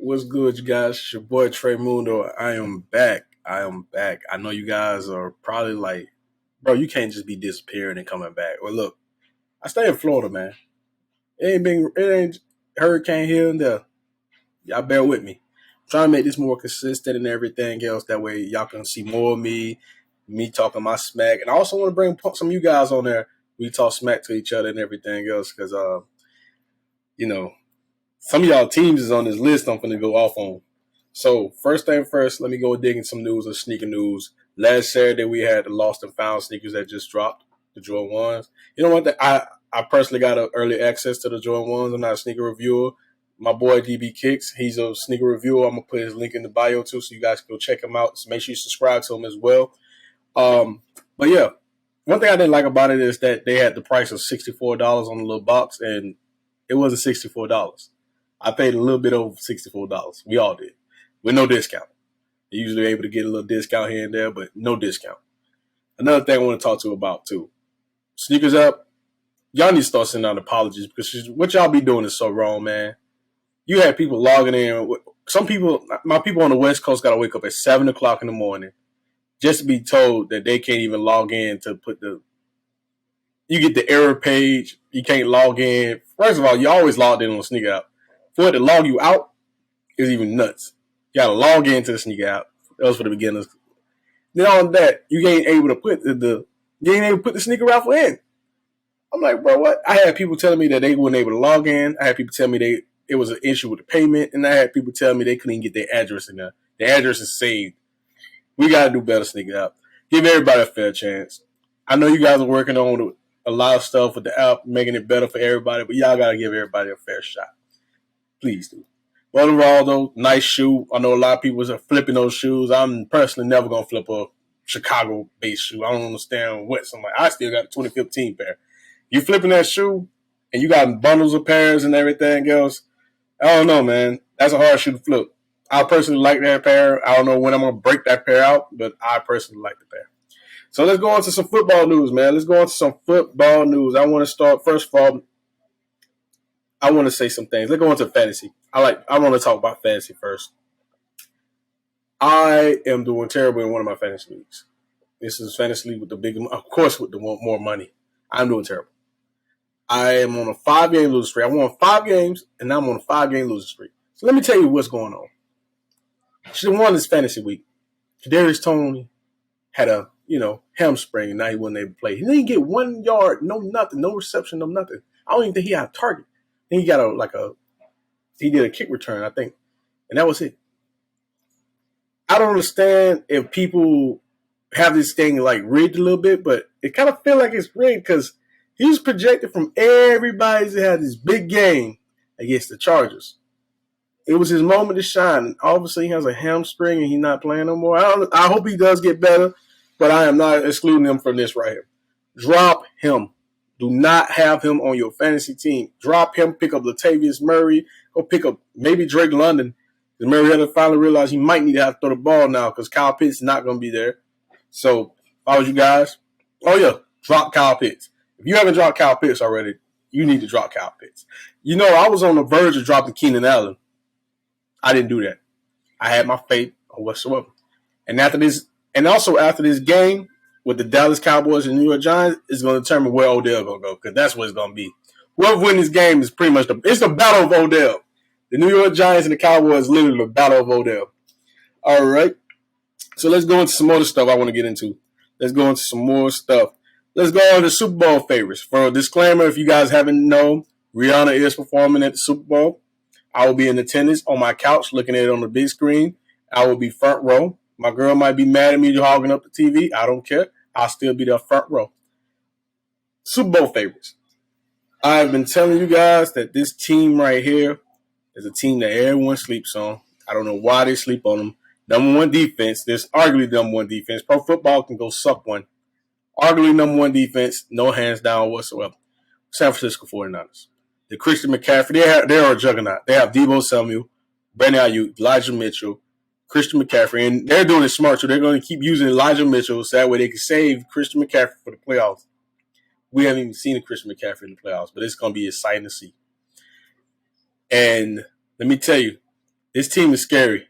What's good, you guys? It's your boy Trey Mundo. I am back. I am back. I know you guys are probably like, bro, you can't just be disappearing and coming back. Well, look, I stay in Florida, man. It ain't hurricane here and there. Y'all bear with me. I'm trying to make this more consistent and everything else. That way, y'all can see more of me talking my smack, and I also want to bring some of you guys on there. We talk smack to each other and everything else because, you know, some of y'all teams is on this list I'm finna go off on. So first thing first, let me go dig in some news of sneaker news. Last Saturday we had the lost and found sneakers that just dropped, the Jordan ones. You know what? I personally got early access to the Jordan ones. I'm not a sneaker reviewer. My boy DB Kicks, he's a sneaker reviewer. I'm gonna put his link in the bio too, so you guys can go check him out. So make sure you subscribe to him as well. But yeah, one thing I didn't like about it is that they had the price of $64 on the little box, and it wasn't $64. I paid a little bit over $64. We all did, with no discount. You're usually able to get a little discount here and there, but no discount. Another thing I want to talk to you about too. Sneakers up. Y'all need to start sending out apologies because what y'all be doing is so wrong, man. You have people logging in. Some people, my people on the West Coast, got to wake up at 7 o'clock in the morning just to be told that they can't even log in to put you get the error page. You can't log in. First of all, you always logged in on the sneaker app. For it to log you out is even nuts. You got to log into the sneaker app. That was for the beginners. Then on that, you ain't able to put the sneaker raffle in. I'm like, bro, what? I had people telling me that they weren't able to log in. I had people tell me it was an issue with the payment, and I had people tell me they couldn't even get their address in there. The address is saved. We got to do better, sneaker app. Give everybody a fair chance. I know you guys are working on a lot of stuff with the app, making it better for everybody, but y'all got to give everybody a fair shot. Please do. But overall, though, nice shoe. I know a lot of people are flipping those shoes. I'm personally never going to flip a Chicago-based shoe. I don't understand what somebody. I still got a 2015 pair. You flipping that shoe, and you got bundles of pairs and everything else. I don't know, man. That's a hard shoe to flip. I personally like that pair. I don't know when I'm going to break that pair out, but I personally like the pair. So let's go on to some football news, man. Let's go on to some football news. I want to start, first of all, I want to say some things. Let's go into fantasy. I want to talk about fantasy first. I am doing terrible in one of my fantasy leagues. This is fantasy league with of course, with the more money. I'm doing terrible. I am on a 5-game losing streak. I won 5 games, and now I'm on a 5-game losing streak. So let me tell you what's going on. Should have won this fantasy week. Kadarius Toney had a hamstring, and now he wasn't able to play. He didn't get 1 yard, no nothing, no reception, no nothing. I don't even think he had a target. Then he got he did a kick return, I think, and that was it. I don't understand if people have this thing like rigged a little bit, but it kind of feel like it's rigged because he was projected from everybody to have this big game against the Chargers. It was his moment to shine, and obviously he has a hamstring and he's not playing no more. I hope he does get better, but I am not excluding him from this right here. Drop him. Do not have him on your fantasy team. Drop him. Pick up Latavius Murray. Go pick up maybe Drake London. Because Murray had to finally realize he might need to have to throw the ball now because Kyle Pitts is not going to be there. So, if I was you guys, drop Kyle Pitts. If you haven't dropped Kyle Pitts already, you need to drop Kyle Pitts. I was on the verge of dropping Keenan Allen. I didn't do that. I had my faith or whatsoever. And after this game with the Dallas Cowboys and New York Giants, is going to determine where Odell going to go because that's what it's going to be. Whoever wins this game is pretty much it's the battle of Odell. The New York Giants and the Cowboys literally the battle of Odell. All right. So let's go into some other stuff I want to get into. Let's go into some more stuff. Let's go on to Super Bowl favorites. For a disclaimer, if you guys haven't known, Rihanna is performing at the Super Bowl. I will be in attendance on my couch looking at it on the big screen. I will be front row. My girl might be mad at me hogging up the TV. I don't care. I'll still be there front row. Super Bowl favorites. I've been telling you guys that this team right here is a team that everyone sleeps on. I don't know why they sleep on them. Number one defense. There's arguably number one defense. Pro football can go suck one. Arguably number one defense. No hands down whatsoever. San Francisco 49ers. The Christian McCaffrey. They're a juggernaut. They have Deebo Samuel, Brandon Ayuk, Elijah Mitchell, Christian McCaffrey. And they're doing it smart, so they're going to keep using Elijah Mitchell so that way they can save Christian McCaffrey for the playoffs. We haven't even seen a Christian McCaffrey in the playoffs, but it's going to be exciting to see. And let me tell you, This team is scary.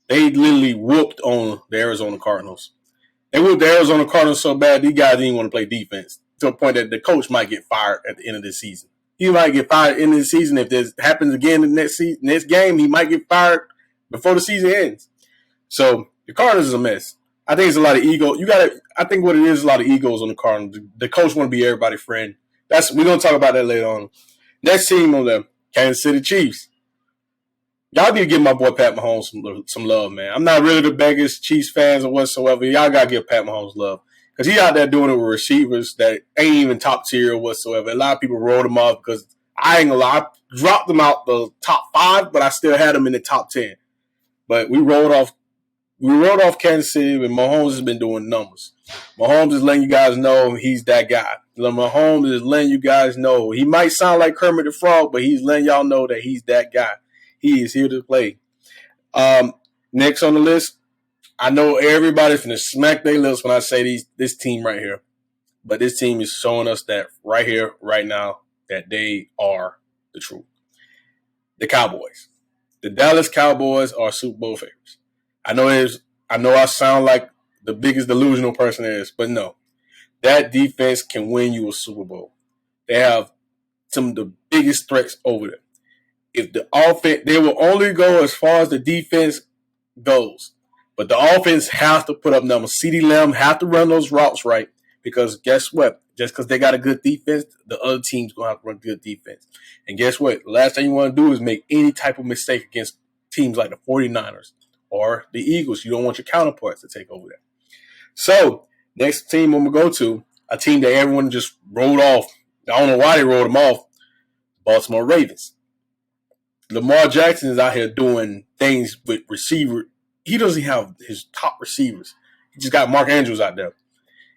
They literally whooped on the Arizona Cardinals. They whooped the Arizona Cardinals so bad, these guys didn't even want to play defense to a point that the coach might get fired at the end of the season. He might get fired at the end of the season. If this happens again in the next game, he might get fired before the season ends. So the Cardinals is a mess. I think it's a lot of ego. I think what it is a lot of egos on the Cardinals. The coach want to be everybody's friend. We're gonna talk about that later on. Next team on the Kansas City Chiefs. Y'all need to give my boy Pat Mahomes some love, man. I'm not really the biggest Chiefs fans or whatsoever. Y'all got to give Pat Mahomes love. Because he out there doing it with receivers that ain't even top tier whatsoever. A lot of people wrote him off because I ain't gonna lie. I dropped them out the top 5, but I still had them in the top 10. But we rolled off Kansas City, and Mahomes has been doing numbers. Mahomes is letting you guys know he's that guy. Mahomes is letting you guys know. He might sound like Kermit the Frog, but he's letting y'all know that he's that guy. He is here to play. Next on the list, I know everybody's going to smack their lips when I say this team right here. But this team is showing us that right here, right now, that they are the truth. The Cowboys. The Dallas Cowboys are Super Bowl favorites. I know I sound like the biggest delusional person there is, but no. That defense can win you a Super Bowl. They have some of the biggest threats over there. If the offense, they will only go as far as the defense goes. But the offense has to put up numbers. CeeDee Lamb have to run those routes right. Because guess what? Just because they got a good defense, the other team's going to have to run good defense. And guess what? The last thing you want to do is make any type of mistake against teams like the 49ers or the Eagles. You don't want your counterparts to take over there. So, next team I'm going to go to, a team that everyone just rolled off. I don't know why they rolled them off. Baltimore Ravens. Lamar Jackson is out here doing things with receiver. He doesn't have his top receivers. He just got Mark Andrews out there.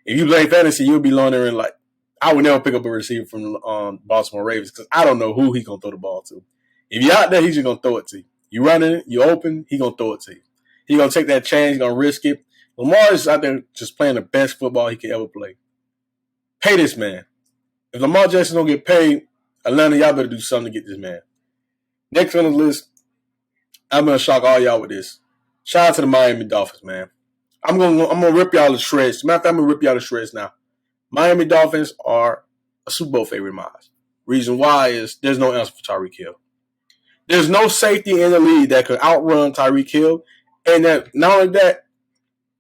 If you play fantasy, you'll be learning like I would never pick up a receiver from Baltimore Ravens because I don't know who he's going to throw the ball to. If you're out there, he's just going to throw it to you. You running it, you open, he's going to throw it to you. He's going to take that chance, he's going to risk it. Lamar is out there just playing the best football he can ever play. Pay this man. If Lamar Jackson don't get paid, Atlanta, y'all better do something to get this man. Next on the list, I'm gonna shock all y'all with this. Shout out to the Miami Dolphins, man. I'm gonna rip y'all to shreds. Matter of fact, I'm gonna rip y'all to shreds now. Miami Dolphins are a Super Bowl favorite of mine. Reason why is there's no answer for Tyreek Hill. There's no safety in the league that could outrun Tyreek Hill. And that not only that,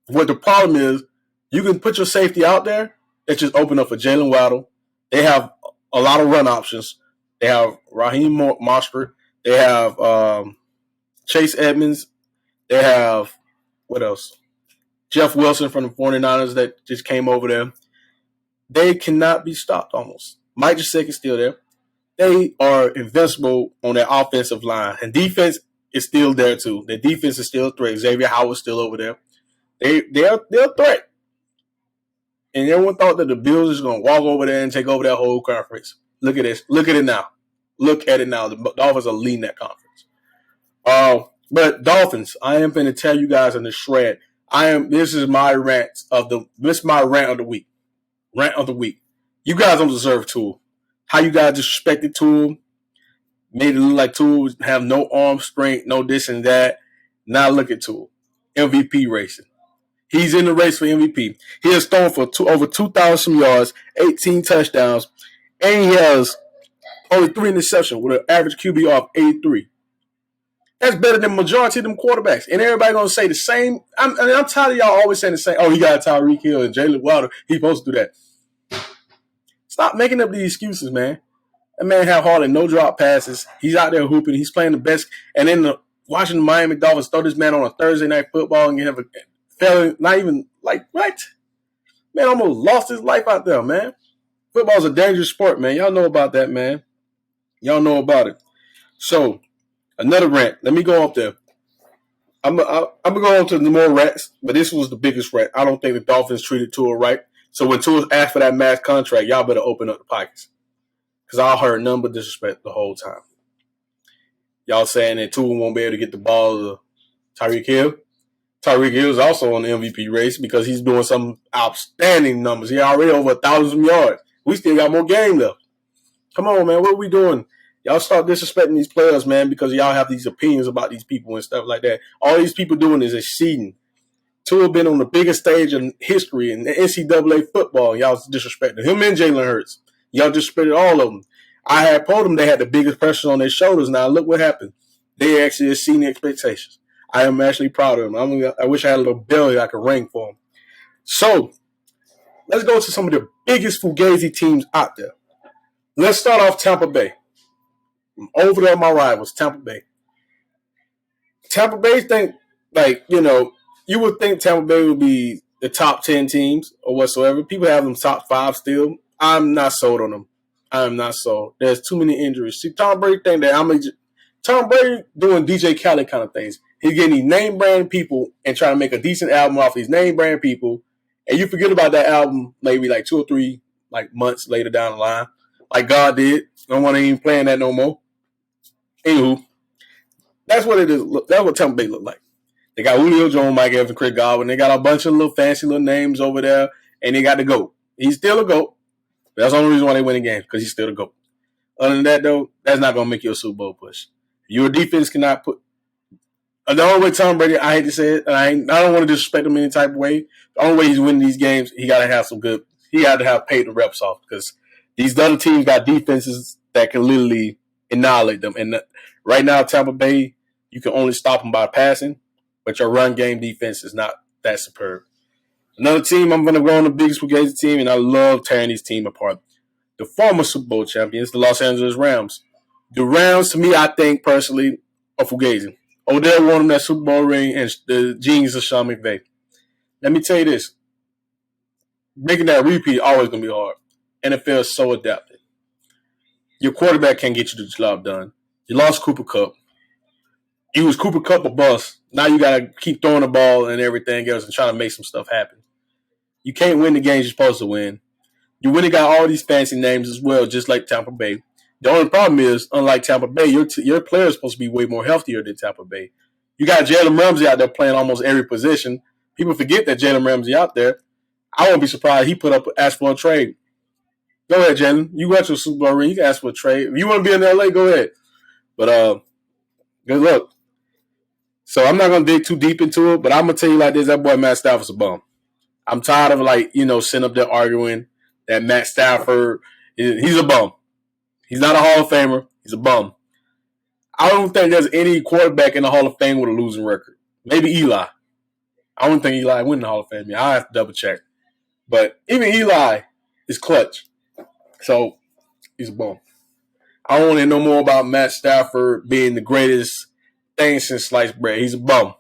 what the problem is, you can put your safety out there. It's just open up for Jalen Waddle. They have a lot of run options. They have Raheem Mostert. They have Chase Edmonds. They have, what else? Jeff Wilson from the 49ers that just came over there. They cannot be stopped almost. Mike Gesicki's still there. They are invincible on their offensive line. And defense is still there too. Their defense is still a threat. Xavier Howard's still over there. They're a threat. And everyone thought that the Bills is going to walk over there and take over that whole conference. Look at this. Look at it now. Look at it now. The Dolphins are leading that conference. But Dolphins, I am going to tell you guys in the shred. This is my rant of the week. Rant of the week. You guys don't deserve Tua. How you guys disrespected Tua, made it look like Tua have no arm strength, no this and that. Now look at Tua. MVP racing. He's in the race for MVP. He has thrown for over 2,000 yards, 18 touchdowns, and he has only 3 interceptions with an average QB of 83. That's better than majority of them quarterbacks. And everybody going to say the same. I'm tired of y'all always saying the same. Oh, he got Tyreek Hill and Jalen Waddle. He's supposed to do that. Stop making up these excuses, man. That man have hardly no drop passes. He's out there hooping. He's playing the best. And then watching the Miami Dolphins throw this man on a Thursday night football and have a failing, not even like, what? Man almost lost his life out there, man. Football's a dangerous sport, man. Y'all know about that, man. Y'all know about it. So, another rant. Let me go up there. I'm going to go on to the more rants, but this was the biggest rant. I don't think the Dolphins treated Tua right. So when Tua asked for that max contract, y'all better open up the pockets. Because I heard none but disrespect the whole time. Y'all saying that Tua won't be able to get the ball to Tyreek Hill. Tyreek Hill is also on the MVP race because he's doing some outstanding numbers. He already over 1,000 yards. We still got more game left. Come on, man. What are we doing? Y'all start disrespecting these players, man, because y'all have these opinions about these people and stuff like that. All these people doing is exceeding. Tua been on the biggest stage in history in the NCAA football. Y'all disrespected him and Jalen Hurts. Y'all disrespected all of them. I had told them they had the biggest pressure on their shoulders. Now look what happened. They actually exceeding expectations. I am actually proud of them. I wish I had a little belly I could ring for them. So let's go to some of the biggest fugazi teams out there. Let's start off Tampa Bay. Over there, my rivals, Tampa Bay. Tampa Bay think, you would think Tampa Bay would be the top 10 teams or whatsoever. People have them top 5 still. I'm not sold on them. I am not sold. There's too many injuries. See, Tom Brady think that Tom Brady doing DJ Khaled kind of things. He's getting these name brand people and trying to make a decent album off these name brand people. And you forget about that album maybe like 2 or 3 months later down the line. Like God did. Don't want to even playing that no more. Anywho, that's what it is. That's what Tampa Bay look like. They got Julio Jones, Mike Evans, and Chris Godwin. They got a bunch of little fancy little names over there, and they got the GOAT. He's still a GOAT. But that's the only reason why they win the game, because he's still a GOAT. Other than that, though, that's not going to make you a Super Bowl push. Your defense cannot put – the only way Tom Brady, I hate to say it, and I don't want to disrespect him any type of way. The only way he's winning these games, he got to have some good – he got to have paid the reps off, because these other teams got defenses that can literally annihilate them. And right now, Tampa Bay, you can only stop them by passing, but your run game defense is not that superb. Another team, I'm going to go on the biggest fugazi team, and I love tearing this team apart. The former Super Bowl champions, the Los Angeles Rams. The Rams, to me, I think personally, are fugazi. Odell won them that Super Bowl ring, and the genius of Sean McVay. Let me tell you this. Making that repeat is always going to be hard. NFL is so adapted. Your quarterback can't get you the job done. You lost Cooper Kupp. You was Cooper Kupp a bust. Now you got to keep throwing the ball and everything else and trying to make some stuff happen. You can't win the games you're supposed to win. You win and got all these fancy names as well, just like Tampa Bay. The only problem is, unlike Tampa Bay, your player is supposed to be way more healthier than Tampa Bay. You got Jalen Ramsey out there playing almost every position. People forget that Jalen Ramsey out there. I won't be surprised he asked for a trade. Go ahead, Jalen. You got your Super Bowl ring. You can ask for a trade. If you want to be in LA, go ahead. But good luck. So I'm not going to dig too deep into it, but I'm going to tell you like this. That boy Matt Stafford's a bum. I'm tired of sitting up there arguing that Matt Stafford, he's a bum. He's not a Hall of Famer. He's a bum. I don't think there's any quarterback in the Hall of Fame with a losing record. Maybe Eli. I don't think Eli win the Hall of Fame. Yeah, I have to double check. But even Eli is clutch. So he's a bum. I don't want to know more about Matt Stafford being the greatest thing since sliced bread. He's a bum.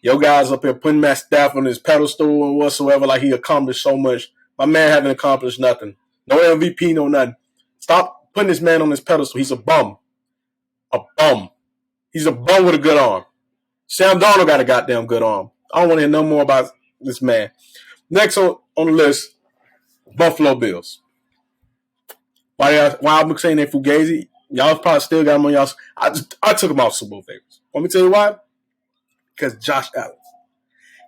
Yo guys up here putting Matt Stafford on his pedestal and whatsoever like he accomplished so much. My man haven't accomplished nothing. No MVP, no nothing. Stop putting this man on his pedestal. He's a bum. A bum. He's a bum with a good arm. Sam Darnold got a goddamn good arm. I don't want to hear no more about this man. Next on the list, Buffalo Bills. Why I'm saying they fugazi? Y'all probably still got them on y'all. I took them off Super Bowl favorites. Want me to tell you why? Because Josh Allen.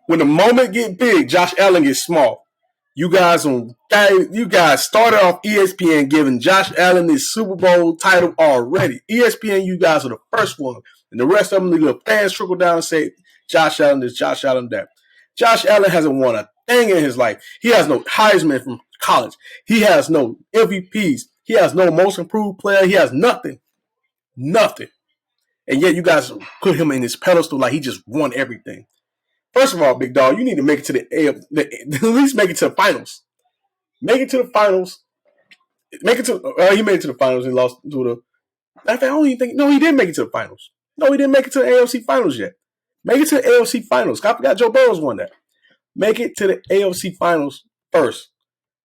When the moment get big, Josh Allen gets small. You guys started off ESPN giving Josh Allen this Super Bowl title already. ESPN, you guys are the first one. And the rest of them, the fans trickle down and say, Josh Allen this, Josh Allen that. Josh Allen hasn't won a thing in his life. He has no Heisman from college. He has no MVPs. He has no most improved player. He has nothing. Nothing. And yet you guys put him in his pedestal like he just won everything. First of all, big dog, you need to make it to at least make it to the finals. Make it to the finals. He made it to the finals and lost to the. I don't even think. No, he didn't make it to the finals. No, he didn't make it to the AFC finals yet. Make it to the AFC finals. I forgot Joe Burrow's won that. Make it to the AFC finals first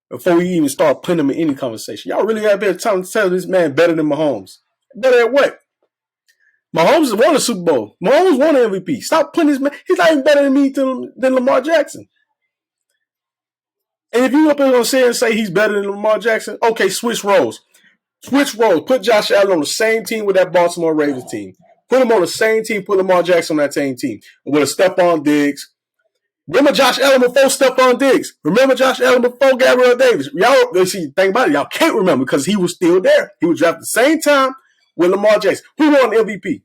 before we even start putting him in any conversation. Y'all really got a bit of time to tell this man better than Mahomes. Better at what? Mahomes won a Super Bowl. Mahomes won an MVP. Stop putting this man. He's not even better than me than Lamar Jackson. And if you up there going to say he's better than Lamar Jackson, okay, switch roles. Switch roles. Put Josh Allen on the same team with that Baltimore Ravens team. Put him on the same team. Put Lamar Jackson on that same team. With a Stephon Diggs. Remember Josh Allen before Stephon Diggs. Remember Josh Allen before Gabriel Davis. Y'all, see, think about it. Y'all can't remember because he was still there. He was drafted the same time with Lamar Jackson. Who won the MVP?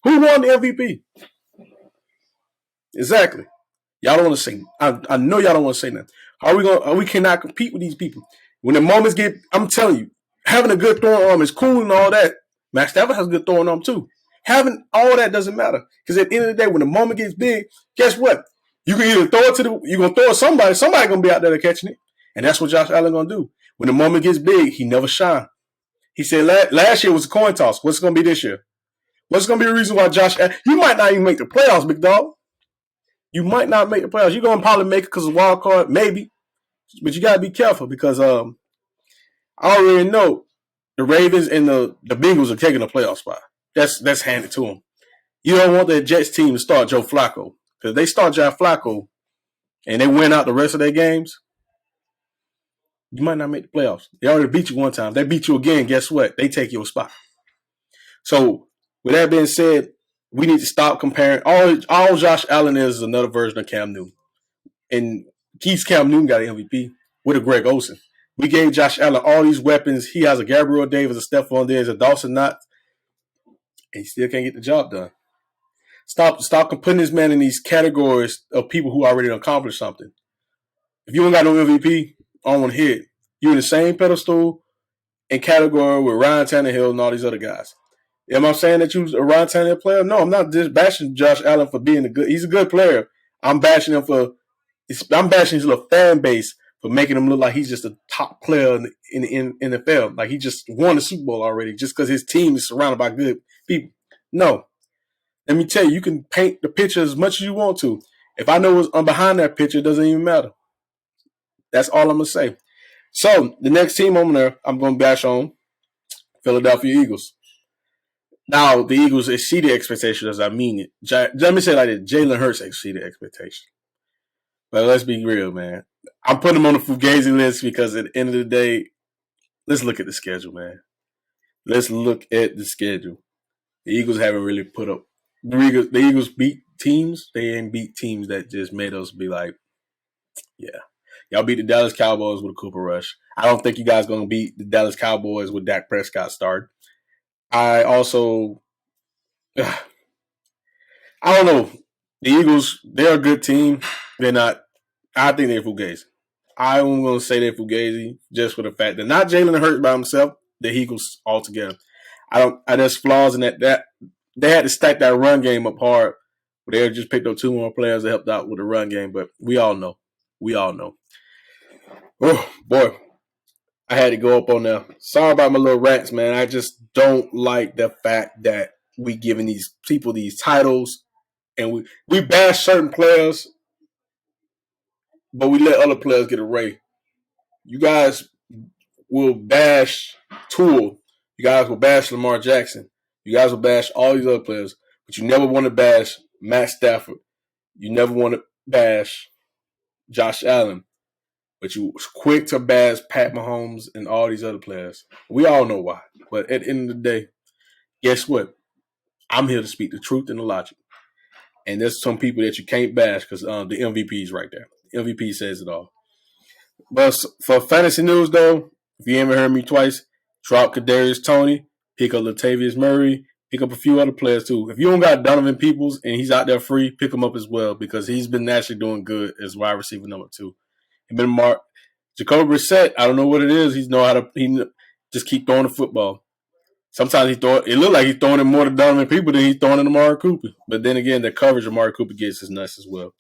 Who won the MVP? Exactly. Y'all don't want to say. I know y'all don't want to say nothing. We cannot compete with these people. When the moments get, I'm telling you, having a good throwing arm is cool and all that. Max Stafford has a good throwing arm too. Having all that doesn't matter because at the end of the day, when the moment gets big, guess what? You can either throw it you're gonna throw it to somebody. Somebody gonna be out there catching it, and that's what Josh Allen gonna do. When the moment gets big, he never shine. He said last year was a coin toss. What's it gonna be this year? What's gonna be the reason why Josh Allen? You might not even make the playoffs, big dog. You might not make the playoffs. You're gonna probably make it because of wild card, maybe. But you gotta be careful because I already know the Ravens and the Bengals are taking a playoff spot. That's handed to them. You don't want the Jets team to start Joe Flacco because they start Joe Flacco and they win out the rest of their games. You might not make the playoffs. They already beat you one time. They beat you again. Guess what? They take your spot. So with that being said, we need to stop comparing. All Josh Allen is another version of Cam Newton. And Keith's Cam Newton got an MVP with a Greg Olsen. We gave Josh Allen all these weapons. He has a Gabriel Davis, a Stephon Diggs, a Dawson Knox, and he still can't get the job done. Stop putting this man in these categories of people who already accomplished something. If you ain't got no MVP, I don't want to hear it. You're in the same pedestal and category with Ryan Tannehill and all these other guys. Am I saying that you're a Ryan Tannehill player? No, I'm not just bashing Josh Allen for being he's a good player. I'm bashing him his little fan base for making him look like he's just a top player in the NFL. Like he just won the Super Bowl already just because his team is surrounded by good people. No. Let me tell you, you can paint the picture as much as you want to. If I know what's behind that picture, it doesn't even matter. That's all I'm going to say. So, the next team I'm going to bash on, Philadelphia Eagles. Now, the Eagles exceeded expectations. I mean it. Let me say it like this. Jalen Hurts exceeded expectations. But let's be real, man. I'm putting them on the fugazy list because at the end of the day, let's look at the schedule, man. Let's look at the schedule. The Eagles haven't really put up. The Eagles beat teams. They ain't beat teams that just made us be like, yeah. Y'all beat the Dallas Cowboys with a Cooper Rush. I don't think you guys going to beat the Dallas Cowboys with Dak Prescott started. I don't know. The Eagles, they're a good team. They're not. I think they're fugazi. I'm going to say they're fugazi just for the fact that not Jalen Hurts by himself, the Eagles altogether. There's flaws in that they had to stack that run game up hard. But they just picked up two more players that helped out with the run game. But we all know. Oh, boy. I had to go up on there. Sorry about my little rants, man. I just don't like the fact that we giving these people these titles and we bash certain players, but we let other players get a ray. You guys will bash Tua. You guys will bash Lamar Jackson. You guys will bash all these other players, but you never want to bash Matt Stafford. You never want to bash Josh Allen. But you was quick to bash Pat Mahomes and all these other players. We all know why. But at the end of the day, guess what? I'm here to speak the truth and the logic. And there's some people that you can't bash because the MVP is right there. The MVP says it all. But for fantasy news, though, if you haven't heard me twice, drop Kadarius Toney, pick up Latavius Murray, pick up a few other players, too. If you don't got Donovan Peoples and he's out there free, pick him up as well because he's been actually doing good as wide receiver number 2. Been marked. Jacoby Brissett, I don't know what it is. He just keep throwing the football. Sometimes it look like he's throwing it more to Donovan People than he's throwing it to Amari Cooper. But then again, the coverage Amari Cooper gets is nuts as well.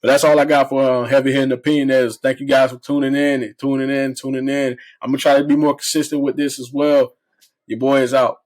But that's all I got for Heavy Hitting Opinion. Thank you guys for tuning in. I'm going to try to be more consistent with this as well. Your boy is out.